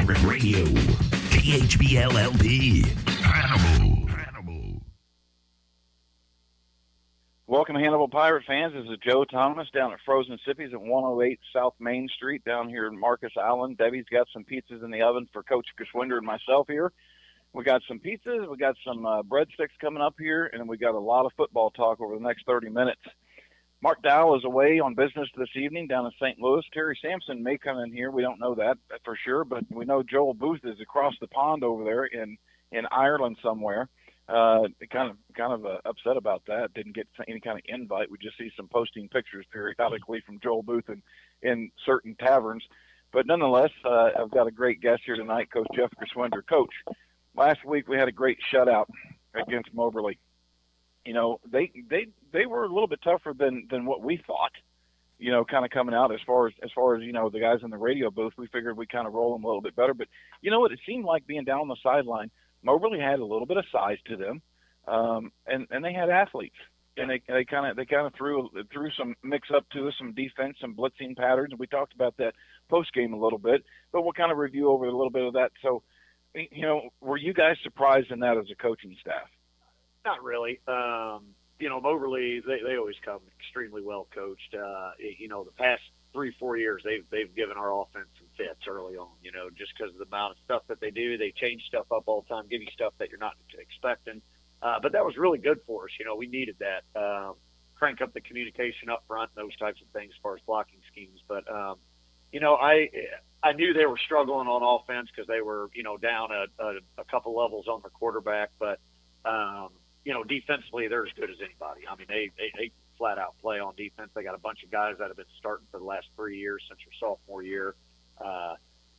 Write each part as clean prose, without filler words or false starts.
Pirate Radio, KHBLLP, Hannibal. Welcome, Hannibal Pirate fans. This is Joe Thomas down at Frozen Sippies at 108 South Main Street down here in Marcus Island. Debbie's got some pizzas in the oven for Coach Geschwinder and myself here. We got some pizzas, we got some breadsticks coming up here, and we got a lot of football talk over the next 30 minutes. Mark Dowell is away on business this evening down in St. Louis. Terry Sampson may come in here. We don't know that for sure, but we know Joel Booth is across the pond over there in Ireland somewhere. Kind of upset about that. Didn't get any kind of invite. We just see some posting pictures periodically from Joel Booth in certain taverns. But nonetheless, I've got a great guest here tonight, Coach Jeff Geschwinder. Coach, last week we had a great shutout against Moberly. You know, they were a little bit tougher than what we thought. You know, kind of coming out as far as you know, the guys in the radio booth, we figured we'd kind of roll them a little bit better. But you know what? It seemed like being down on the sideline, Moberly had a little bit of size to them, and they had athletes, and they kind of threw some mix up to us, some defense, some blitzing patterns. And we talked about that post game a little bit, but we'll kind of review over a little bit of that. So, you know, were you guys surprised in that as a coaching staff? Not really. You know, Moberly, they always come extremely well coached. You know, the past 3-4 years, they've given our offense some fits early on, you know, just because of the amount of stuff that they do. They change stuff up all the time, give you stuff that you're not expecting. But that was really good for us. You know, we needed that. Crank up the communication up front and those types of things as far as blocking schemes. But, you know, I knew they were struggling on offense because they were, you know, down a couple levels on the quarterback. But, you know, defensively, they're as good as anybody. I mean, they flat out play on defense. They got a bunch of guys that have been starting for the last 3 years since your sophomore year.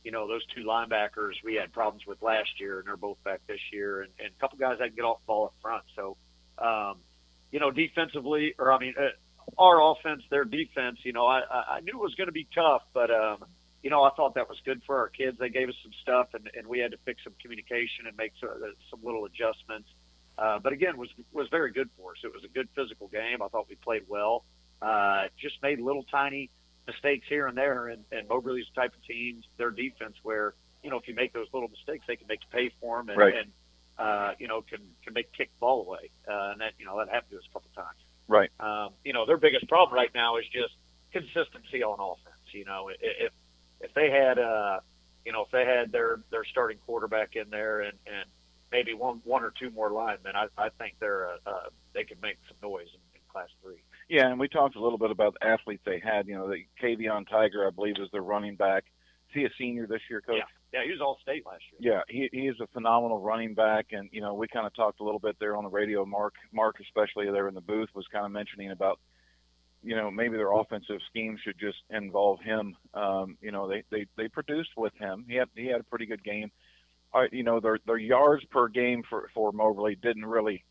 You know, those two linebackers we had problems with last year, and they're both back this year, and a couple guys that can get off the ball up front. So, you know, defensively, our offense, their defense, you know, I knew it was going to be tough, but, you know, I thought that was good for our kids. They gave us some stuff, and we had to fix some communication and make some little adjustments. But again, was very good for us. It was a good physical game. I thought we played well. Just made little tiny mistakes here and there. And Moberly's the type of team, their defense, where, you know, if you make those little mistakes, they can make you pay for them and, right. and you know, can kick the ball away. And that, you know, that happened to us a couple times. Right. You know, their biggest problem right now is just consistency on offense. You know, if they had, you know, if they had their starting quarterback in there and maybe one or two more linemen, I think they could make some noise in Class 3. Yeah, and we talked a little bit about the athletes they had. You know, the Kavion Tiger, I believe, is their running back. Is he a senior this year, Coach? Yeah, he was All-State last year. Yeah, he is a phenomenal running back, and you know, we kind of talked a little bit there on the radio. Mark, especially there in the booth, was kind of mentioning about, you know, maybe their offensive scheme should just involve him. You know, they produced with him. He had a pretty good game. You know, their yards per game for Moberly didn't really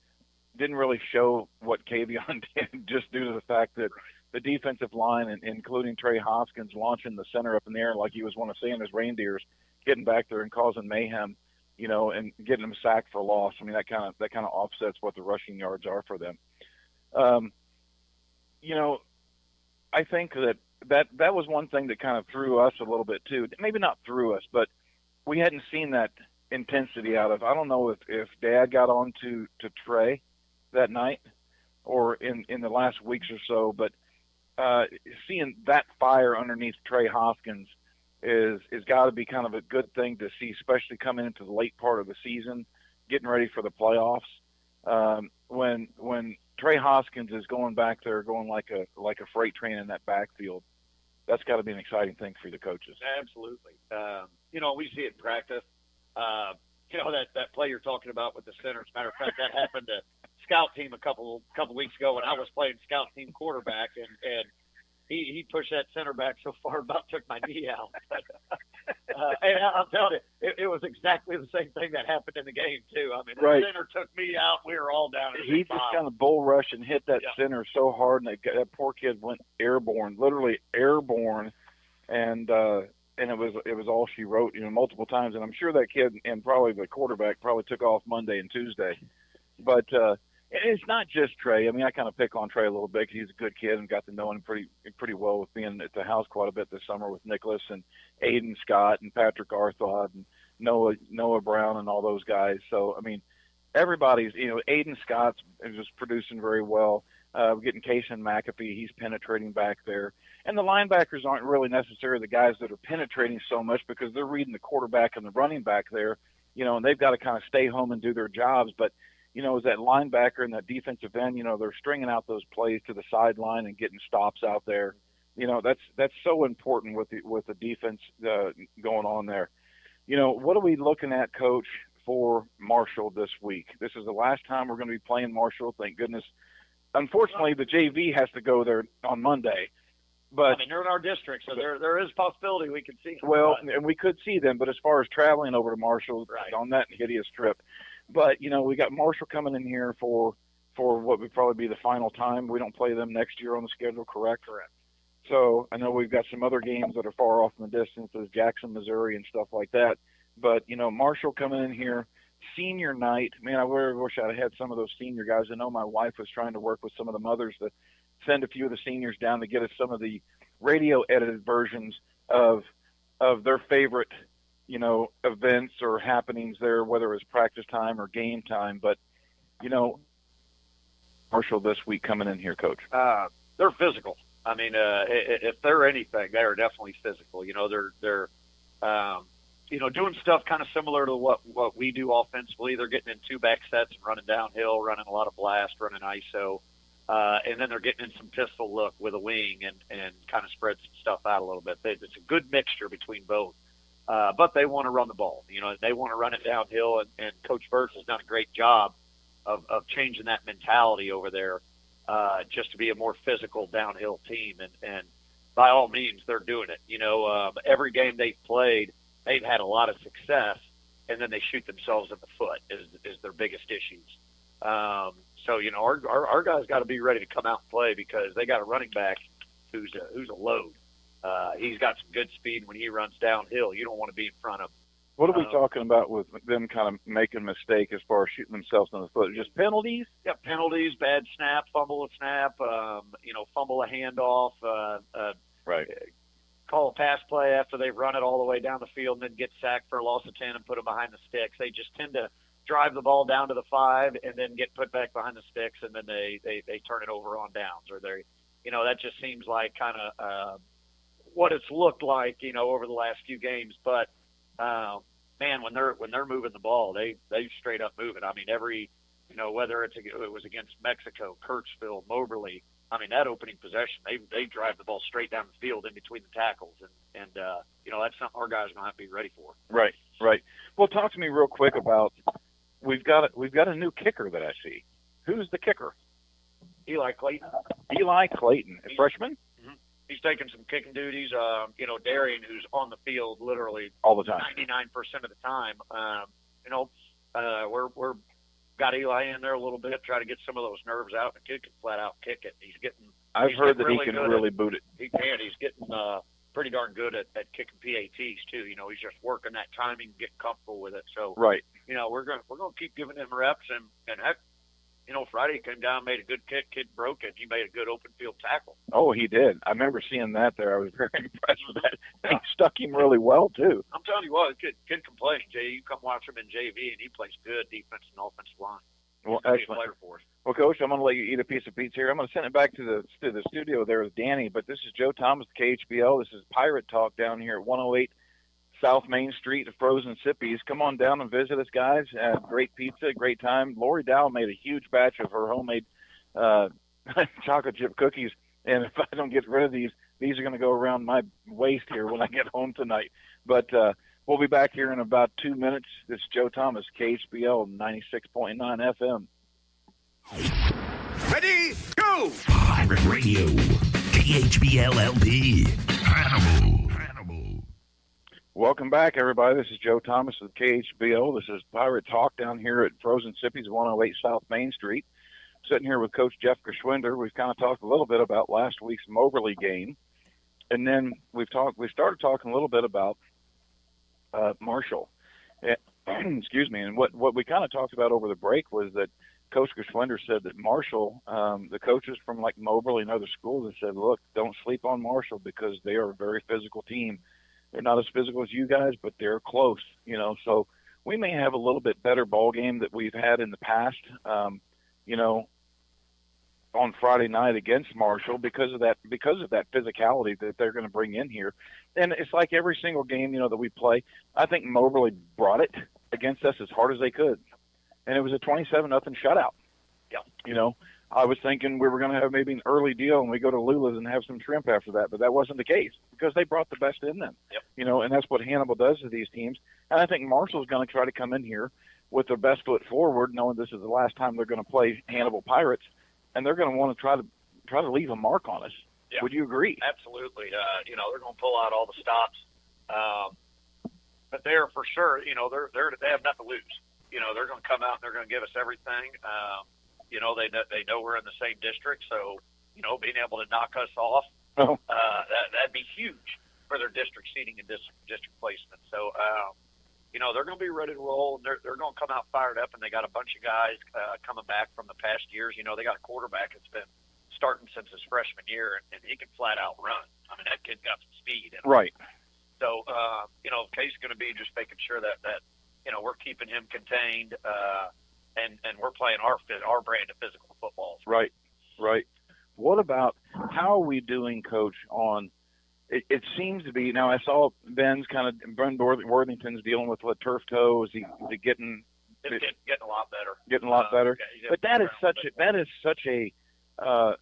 show what Kavion did, just due to the fact that the defensive line, and including Trey Hoskins, launching the center up in the air like he was one of Santa's reindeers, getting back there and causing mayhem, you know, and getting them sacked for loss. I mean, that kind of offsets what the rushing yards are for them. You know, I think that was one thing that kind of threw us a little bit too. Maybe not threw us, but we hadn't seen that intensity out of. I don't know if Dad got on to Trey that night or in the last weeks or so, but seeing that fire underneath Trey Hoskins is got to be kind of a good thing to see, especially coming into the late part of the season, getting ready for the playoffs. When Trey Hoskins is going back there, going like a freight train in that backfield, that's got to be an exciting thing for the coaches. Absolutely. You know, we see it in practice. You know, that play you're talking about with the center. As a matter of fact, that happened to scout team a couple weeks ago when I was playing scout team quarterback, and he pushed that center back so far about took my knee out. And I'm telling you, it was exactly the same thing that happened in the game too. I mean, the center took me out. We were all down. He just kind of bull rushed and hit that center so hard, and that poor kid went airborne, literally airborne, and it was all she wrote, you know, multiple times. And I'm sure that kid and probably the quarterback probably took off Monday and Tuesday. But it's not just Trey. I mean, I kind of pick on Trey a little bit because he's a good kid and got to know him pretty well with being at the house quite a bit this summer with Nicholas and Aiden Scott and Patrick Arthod and Noah Brown and all those guys. So I mean, everybody's, Aiden Scott's just producing very well. We're getting Kaysen McAfee. He's penetrating back there. And the linebackers aren't really necessarily the guys that are penetrating so much because they're reading the quarterback and the running back there, and they've got to kind of stay home and do their jobs. But, as that linebacker and that defensive end, they're stringing out those plays to the sideline and getting stops out there. That's so important with the defense going on there. What are we looking at, Coach, for Marshall this week? This is the last time we're going to be playing Marshall, thank goodness. Unfortunately, the JV has to go there on Monday. But they're in our district, so there is a possibility we could see them. Well, and we could see them, but as far as traveling over to Marshall on that hideous trip. But, we got Marshall coming in here for what would probably be the final time. We don't play them next year on the schedule, correct? Correct. So I know we've got some other games that are far off in the distance, as Jackson, Missouri, and stuff like that. But, Marshall coming in here, senior night. Man, I really wish I'd had some of those senior guys. I know my wife was trying to work with some of the mothers to send a few of the seniors down to get us some of the radio edited versions of their favorite, events or happenings there, whether it was practice time or game time. But, Marshall this week coming in here, Coach. They're physical. I mean, if they're anything, they are definitely physical. They're doing stuff kind of similar to what we do offensively. They're getting in two back sets and running downhill, running a lot of blast, running ISO. And then they're getting in some pistol look with a wing and kind of spread some stuff out a little bit. It's a good mixture between both. But they want to run the ball. They want to run it downhill, and Coach Burch has done a great job of changing that mentality over there just to be a more physical downhill team. And by all means, they're doing it. Every game they've played, they've had a lot of success, and then they shoot themselves in the foot is their biggest issues. So, our guys got to be ready to come out and play because they got a running back who's a load. He's got some good speed when he runs downhill. You don't want to be in front of him. What are we talking about with them kind of making a mistake as far as shooting themselves in the foot? Just penalties? Yeah, penalties, bad snap, fumble a snap, fumble a handoff, right. Call a pass play after they've run it all the way down the field and then get sacked for a loss of 10 and put them behind the sticks. They just tend to drive the ball down to the 5 and then get put back behind the sticks, and then they turn it over on downs. Or that just seems like kind of what it's looked like, over the last few games. But man, when they're moving the ball, they straight up move it. I mean, whether it was against Mexico, Kirksville, Moberly, I mean, that opening possession, they drive the ball straight down the field in between the tackles, and that's something our guys are gonna have to be ready for. Right. Well, talk to me real quick about we've got a new kicker that I see. Who's the kicker? Eli Clayton. Eli Clayton, a freshman. Mm-hmm. He's taking some kicking duties. Darian, who's on the field literally all the time, 99% of the time. We're got Eli in there a little bit, try to get some of those nerves out. The kid can flat out kick it. I've heard that he can really boot it. He can. He's getting pretty darn good at kicking PATs too. He's just working that timing, getting comfortable with it. So right. We're gonna keep giving him reps, and heck, Friday he came down, made a good kick, kid broke it. He made a good open field tackle. Oh, he did. I remember seeing that there. I was very impressed with that. He stuck him really well too. I'm telling you what, kid can play. Jay, you come watch him in JV, and he plays good defense and offensive line. Well, excellent. Well, Coach, I'm going to let you eat a piece of pizza here. I'm going to send it back to the studio there with Danny. But this is Joe Thomas, KHBL. This is Pirate Talk down here at 108 South Main Street, Frozen Sippies. Come on down and visit us, guys. Great pizza, great time. Lori Dow made a huge batch of her homemade chocolate chip cookies. And if I don't get rid of these are going to go around my waist here when I get home tonight. But we'll be back here in about 2 minutes. This is Joe Thomas, KHBL 96.9 FM. Ready, go! Pirate Radio, KHBL-LP, Hannibal. Welcome back, everybody. This is Joe Thomas with KHBO. This is Pirate Talk down here at Frozen Sippies, 108 South Main Street. Sitting here with Coach Jeff Geschwinder. We've kind of talked a little bit about last week's Moberly game, and then we started talking a little bit about Marshall. Excuse me. And what we kind of talked about over the break was that Coach Geschwinder said that Marshall, the coaches from like Moberly and other schools have said, look, don't sleep on Marshall because they are a very physical team. They're not as physical as you guys, but they're close, you know. So we may have a little bit better ball game that we've had in the past, you know, on Friday night against Marshall because of that physicality that they're going to bring in here. And it's like every single game, you know, that we play. I think Moberly brought it against us as hard as they could, and it was a 27-0 shutout. Yeah. You know, I was thinking we were going to have maybe an early deal and we go to Lula's and have some shrimp after that, but that wasn't the case because they brought the best in them. Yep. You know, and that's what Hannibal does to these teams. And I think Marshall's going to try to come in here with their best foot forward, knowing this is the last time they're going to play Hannibal Pirates, and they're going to want to try to leave a mark on us. Yeah. Would you agree? Absolutely. You know, they're going to pull out all the stops, but they're for sure. You know, they have nothing to lose. You know, they're going to come out and they're going to give us everything. You know, they know we're in the same district, so you know, being able to knock us off, that'd be huge for their district seating and district placement. So, you know, they're going to be ready to roll. They're going to come out fired up, and they got a bunch of guys coming back from the past years. You know, they got a quarterback that's been starting since his freshman year, and he can flat out run. I mean, that kid got some speed. Right. So, you know, Kay's going to be just making sure that you know, we're keeping him contained, and we're playing our brand of physical football. Right. What about how are we doing, Coach, on it seems to be now I saw Ben Worthington's dealing with a turf toe. Is he getting a lot better. Getting a lot better. Yeah, but that is such a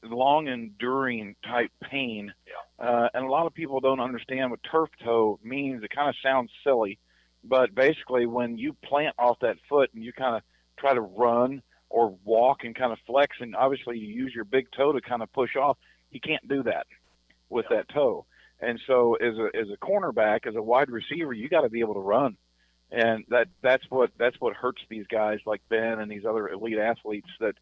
long enduring type pain. Yeah. And a lot of people don't understand what turf toe means. It kind of sounds silly, but basically when you plant off that foot and you kind of try to run or walk and kind of flex, and obviously you use your big toe to kind of push off, you can't do that with that toe. And so as a cornerback, as a wide receiver, you got to be able to run. And that's what hurts these guys like Ben and these other elite athletes, that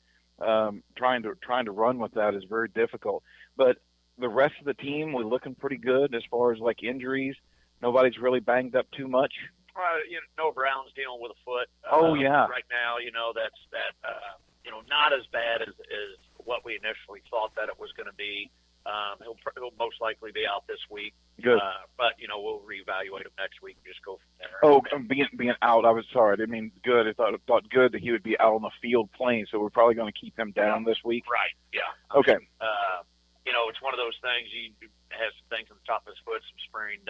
trying to run with that is very difficult. But the rest of the team, we're looking pretty good as far as like injuries. Nobody's really banged up too much. You know, Noah Brown's dealing with a foot. Right now, you know, that's you know, not as bad as what we initially thought that it was going to be. He'll most likely be out this week. Good. But you know, we'll reevaluate him next week and just go from there. Oh, being out. I was sorry. I didn't mean good. I thought good that he would be out on the field playing. So we're probably going to keep him down this week. Right. Yeah. Okay. You know, it's one of those things. He has some things on the top of his foot, some sprained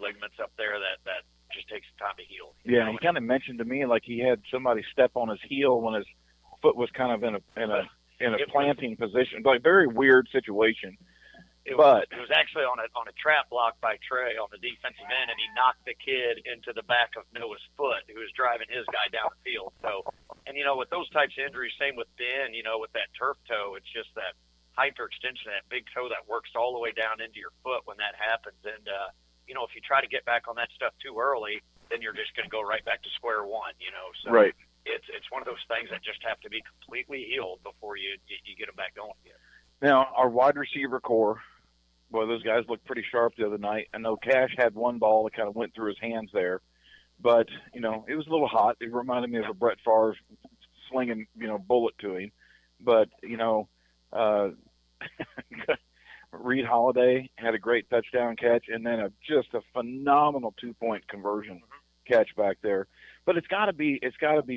ligaments up there that just takes some time to heal. Yeah, he kind of mentioned to me like he had somebody step on his heel when his foot was kind of in a planting position. Like very weird situation. It was actually on a trap block by Trey on the defensive end, and he knocked the kid into the back of Noah's foot, who was driving his guy down the field. So, and you know, with those types of injuries, same with Ben. You know, with that turf toe, it's just that hyperextension, that big toe that works all the way down into your foot when that happens. And you know, if you try to get back on that stuff too early, then you're just going to go right back to square one. You know, so right. It's one of those things that just have to be completely healed before you get them back going again. Now, our wide receiver core, boy, those guys looked pretty sharp the other night. I know Cash had one ball that kind of went through his hands there, but you know, it was a little hot. It reminded me of a Brett Favre slinging, you know, bullet to him. But you know, Reed Holiday had a great touchdown catch, and then just a phenomenal 2-point conversion catch back there. But it's got to be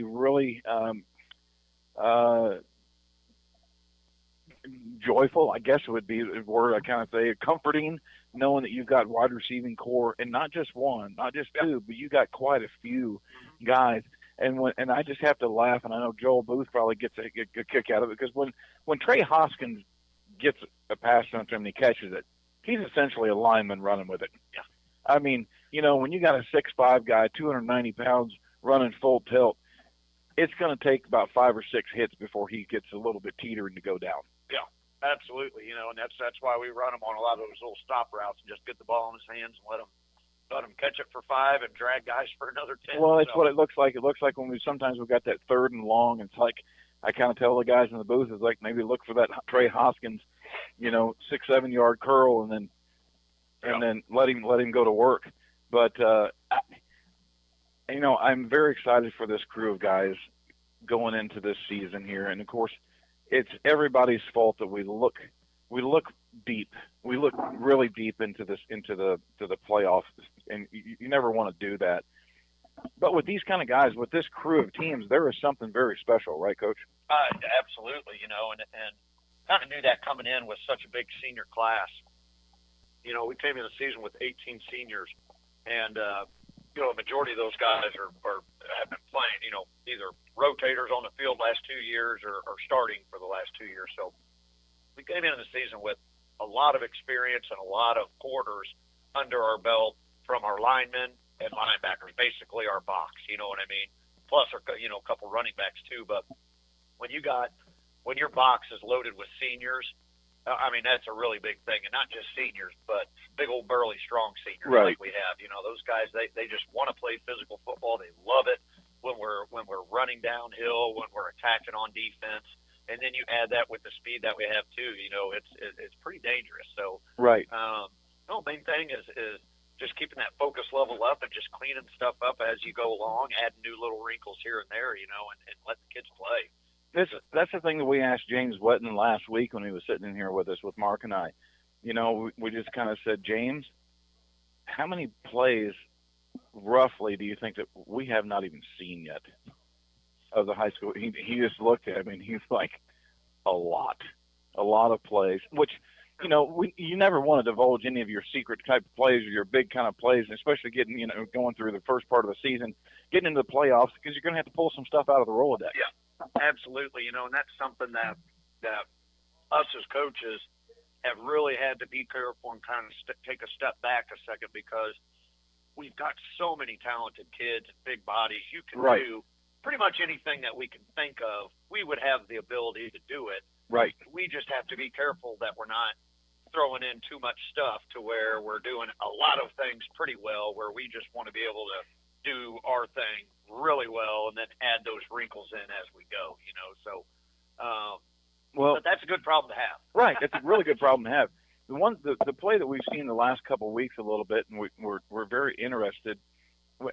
really joyful, I guess it would be the word I kind of say, comforting, knowing that you've got wide receiving core, and not just one, not just two, but you got quite a few guys. And I just have to laugh, and I know Joel Booth probably gets a kick out of it, because when Trey Hoskins gets a pass on him and he catches it, he's essentially a lineman running with it. Yeah. I mean, you know, when you got a 6'5" guy, 290 pounds, running full tilt, it's going to take about 5 or 6 hits before he gets a little bit teetering to go down. Yeah, absolutely. You know, and that's why we run him on a lot of those little stop routes and just get the ball in his hands and let him catch it for 5 and drag guys for another 10. Well, it's what it looks like. It looks like when sometimes we've got that 3rd and long, it's like I kind of tell the guys in the booth, it's like maybe look for that Trey Hoskins, you know, 6-7 yard curl, and then let him go to work. But you know, I'm very excited for this crew of guys. going into this season here, and of course, it's everybody's fault that we look deep. We look really deep into the playoffs, and you never want to do that. But with these kind of guys, with this crew of teams, there is something very special, right, Coach? Absolutely, and kind of knew that coming in with such a big senior class. We came in the season with 18 seniors, and a majority of those guys have been playing. Either rotators on the field last 2 years or starting for the last 2 years. So we came into the season with a lot of experience and a lot of quarters under our belt from our linemen and linebackers, basically our box. You know what I mean? Plus, a couple running backs too. But when your box is loaded with seniors, that's a really big thing, and not just seniors, but big old burly strong seniors right. like we have. Those guys, they just want to play physical football. They love it when we're running downhill, when we're attacking on defense, and then you add that with the speed that we have too. It's pretty dangerous. So right. The main thing is just keeping that focus level up and just cleaning stuff up as you go along, adding new little wrinkles here and there, and let the kids play. That's the thing that we asked James Wetton last week when he was sitting in here with us with Mark and I. We just kind of said, James, how many plays roughly do you think that we have not even seen yet of the high school? He just looked at me and he's like, a lot of plays, which, you never want to divulge any of your secret type of plays or your big kind of plays, especially getting, going through the first part of the season, getting into the playoffs, because you're going to have to pull some stuff out of the Rolodex. Yeah. Absolutely, and that's something that us as coaches have really had to be careful and kind of take a step back a second, because we've got so many talented kids and big bodies. You can right. do pretty much anything that we can think of. We would have the ability to do it. Right. We just have to be careful that we're not throwing in too much stuff to where we're doing a lot of things pretty well, where we just want to be able to do our thing really well and then add those wrinkles in as we go, so but that's a good problem to have. Right. It's a really good problem to have. The play that we've seen the last couple of weeks a little bit, and we're very interested,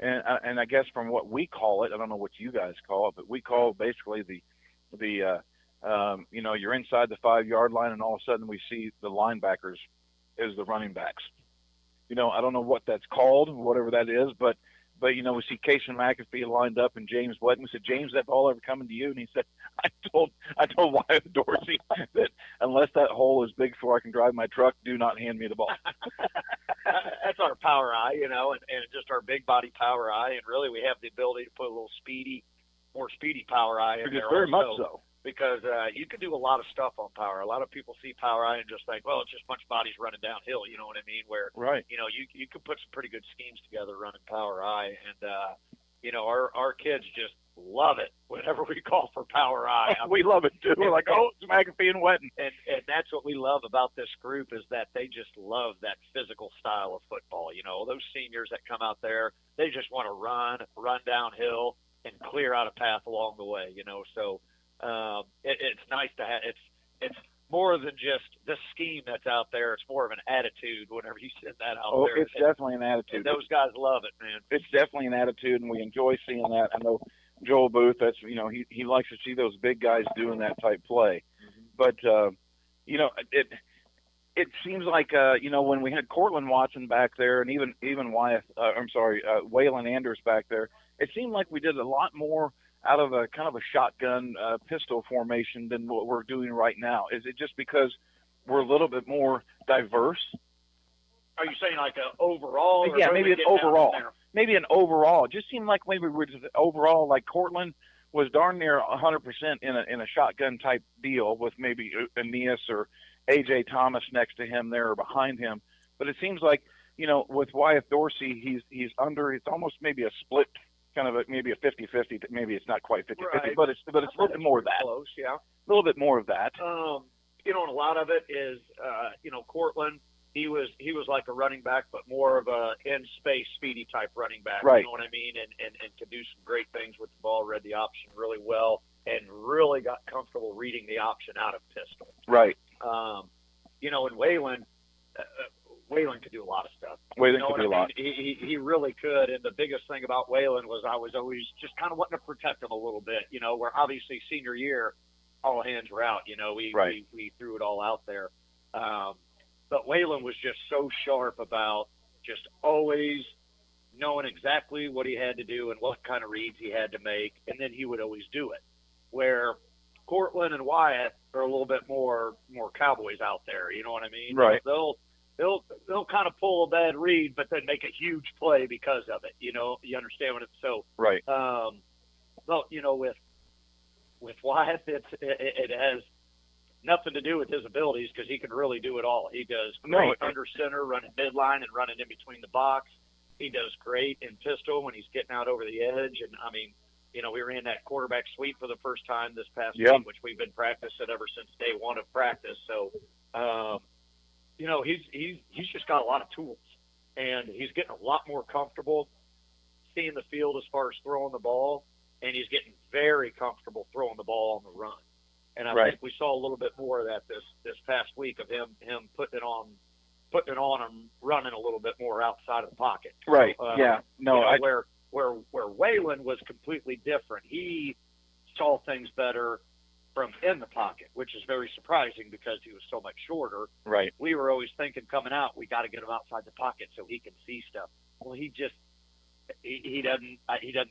and I guess from what we call it, I don't know what you guys call it, but we call basically the you're inside the 5-yard line, and all of a sudden we see the linebackers as the running backs. I don't know what that's called, whatever that is, but we see Casey McAfee lined up and James Wetton. We said, James, that ball ever coming to you? And he said, I told Wyatt Dorsey that unless that hole is big so I can drive my truck, do not hand me the ball. That's our power eye, and just our big body power eye. And really we have the ability to put a little more speedy power eye in there. Very also, much so. Because you can do a lot of stuff on power. A lot of people see power eye and just think, well, it's just a bunch of bodies running downhill. You know what I mean? Where right. You can put some pretty good schemes together running power eye, and our kids just love it whenever we call for power eye. We love it too. We're like, oh, it's McAfee and Wetton, and that's what we love about this group, is that they just love that physical style of football. Those seniors that come out there, they just want to run downhill and clear out a path along the way. So. It's nice to have. It's more than just the scheme that's out there. It's more of an attitude whenever you send that out there. It's definitely an attitude. And those guys love it, man. It's definitely an attitude, and we enjoy seeing that. I know Joel Booth. That's he likes to see those big guys doing that type play. But it seems like when we had Cortland Watson back there, and even Waylon Anders back there, it seemed like we did a lot more out of a kind of a shotgun pistol formation than what we're doing right now. Is it just because we're a little bit more diverse? Are you saying like an overall? Yeah, maybe an overall. Maybe an overall. It just seemed like maybe we're just overall, like Cortland was darn near 100% in a shotgun type deal with maybe Aeneas or A.J. Thomas next to him there or behind him. But it seems like, with Wyatt Dorsey, he's under, it's almost maybe a split, kind of maybe a 50-50, maybe it's not quite 50-50, right. but it's a little bit more of that. Close, yeah. A little bit more of that. And a lot of it is, Cortland, he was like a running back, but more of a in-space, speedy type running back. Right. You know what I mean? And could do some great things with the ball, read the option really well, and really got comfortable reading the option out of pistol. Right. In Waylon, Waylon could do a lot of stuff. Waylon could do a lot. He really could. And the biggest thing about Waylon was I was always just kind of wanting to protect him a little bit, where obviously senior year, all hands were out. We threw it all out there. But Waylon was just so sharp about just always knowing exactly what he had to do and what kind of reads he had to make, and then he would always do it. Where Cortland and Wyatt are a little bit more cowboys out there. You know what I mean? Right. They'll kind of pull a bad read, but then make a huge play because of it. You understand what it's so. Right. Well, with Wyatt, it has nothing to do with his abilities because he can really do it all. He does great under center, running midline, and running in between the box. He does great in pistol when he's getting out over the edge. And we ran that quarterback sweep for the first time this past week, which we've been practicing ever since day one of practice. So, he's just got a lot of tools, and he's getting a lot more comfortable seeing the field as far as throwing the ball, and he's getting very comfortable throwing the ball on the run. And I think we saw a little bit more of that this past week of him putting it on and running a little bit more outside of the pocket. Right. So, where Waylon was completely different. He saw things better from in the pocket, which is very surprising because he was so much shorter. Right. We were always thinking coming out, we got to get him outside the pocket so he can see stuff. Well, he didn't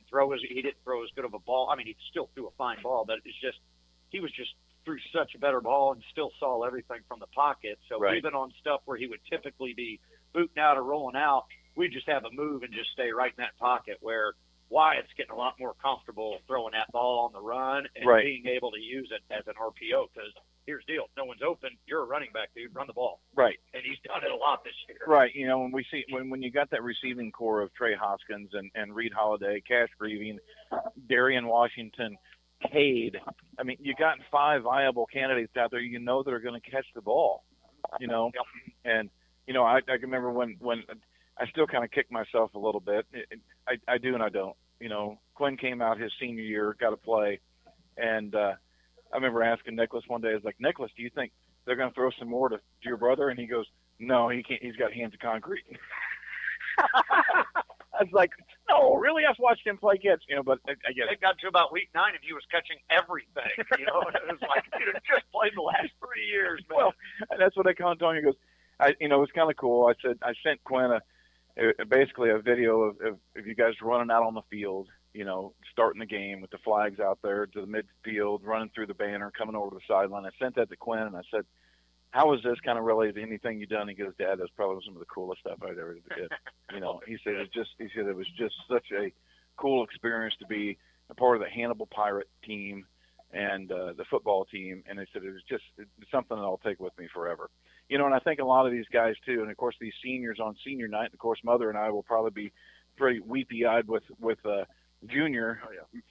throw as good of a ball. I mean, he still threw a fine ball, but he was just threw such a better ball and still saw everything from the pocket. So even on stuff where he would typically be booting out or rolling out, we just have a move and just stay right in that pocket where Wyatt's getting a lot more comfortable throwing that ball on the run and being able to use it as an RPO because here's the deal. No one's open. You're a running back, dude. Run the ball. Right. And he's done it a lot this year. Right. When you got that receiving core of Trey Hoskins and Reed Holiday, Cash Grieving, Darian Washington, Cade, I mean, you got 5 viable candidates out there that are going to catch the ball, And, I can remember when I still kind of kick myself a little bit. I do and I don't. Quinn came out his senior year, got to play, and I remember asking Nicholas one day, I was like, Nicholas, do you think they're going to throw some more to your brother? And he goes, no, he can't. He's got hands of concrete. I was like, no, really? I've watched him play kids, but I get it. It got to about week 9 and he was catching everything, It was like, dude, just played the last 3 years, man. Well, and that's what I called Tony. He goes, it was kind of cool. I sent Quinn basically a video of you guys running out on the field, starting the game with the flags out there to the midfield, running through the banner, coming over to the sideline. I sent that to Quinn and I said, how was this kind of related to anything you've done? He goes, Dad, that's probably some of the coolest stuff I'd ever did. He said it was just such a cool experience to be a part of the Hannibal Pirate team and the football team. And he said it's something that I'll take with me forever. And I think a lot of these guys too, and of course these seniors on senior night, and of course Mother and I will probably be pretty weepy-eyed with Junior,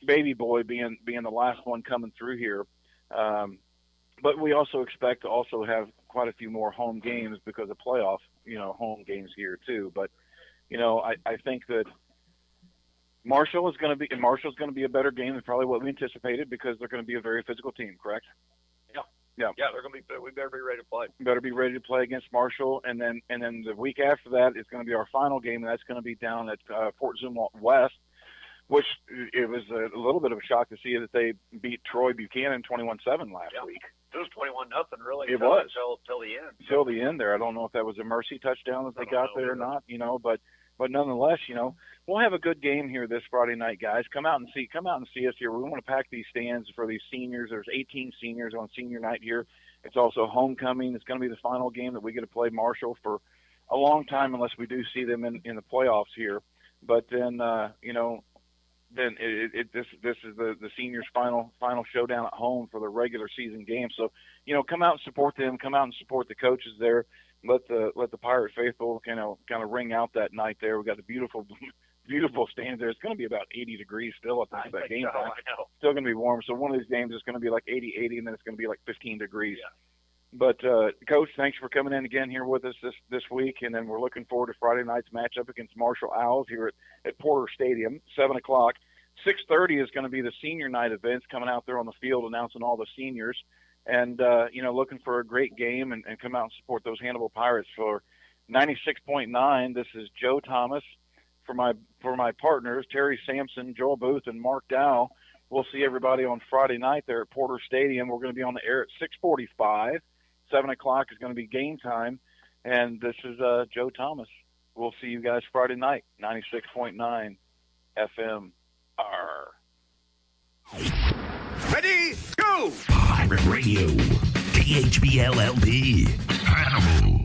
baby boy being the last one coming through here. But we also expect to also have quite a few more home games because of playoff, home games here too. But, I think that Marshall's going to be a better game than probably what we anticipated because they're going to be a very physical team, correct? Yeah, they're going to be. We better be ready to play. Better be ready to play against Marshall, and then the week after that is going to be our final game, and that's going to be down at Fort Zumwalt West, which it was a little bit of a shock to see that they beat Troy Buchanan 21-7 last week. It was 21-0, really. It was till the end. Till the end there. I don't know if that was a mercy touchdown that they got there or not. But nonetheless, we'll have a good game here this Friday night, guys. Come out and see us here. We want to pack these stands for these seniors. There's 18 seniors on senior night here. It's also homecoming. It's going to be the final game that we get to play Marshall for a long time, unless we do see them in the playoffs here. But then, this is the seniors' final showdown at home for the regular season game. So, come out and support them. Come out and support the coaches there. Let the Pirate faithful kind of ring out that night there. We got the beautiful stands there. It's going to be about 80 degrees still at that game time. Still going to be warm. So one of these games is going to be like 80, and then it's going to be like 15 degrees. Yeah. But Coach, thanks for coming in again here with us this week, and then we're looking forward to Friday night's matchup against Marshall Owls here at Porter Stadium, 7 o'clock. 6:30 is going to be the senior night events coming out there on the field announcing all the seniors. And, looking for a great game and come out and support those Hannibal Pirates for 96.9. This is Joe Thomas for my partners, Terry Sampson, Joel Booth, and Mark Dow. We'll see everybody on Friday night there at Porter Stadium. We're going to be on the air at 6:45. 7 o'clock is going to be game time. And this is Joe Thomas. We'll see you guys Friday night, 96.9 FM. Ready, go! Pirate Radio, KHBLLP, Animal.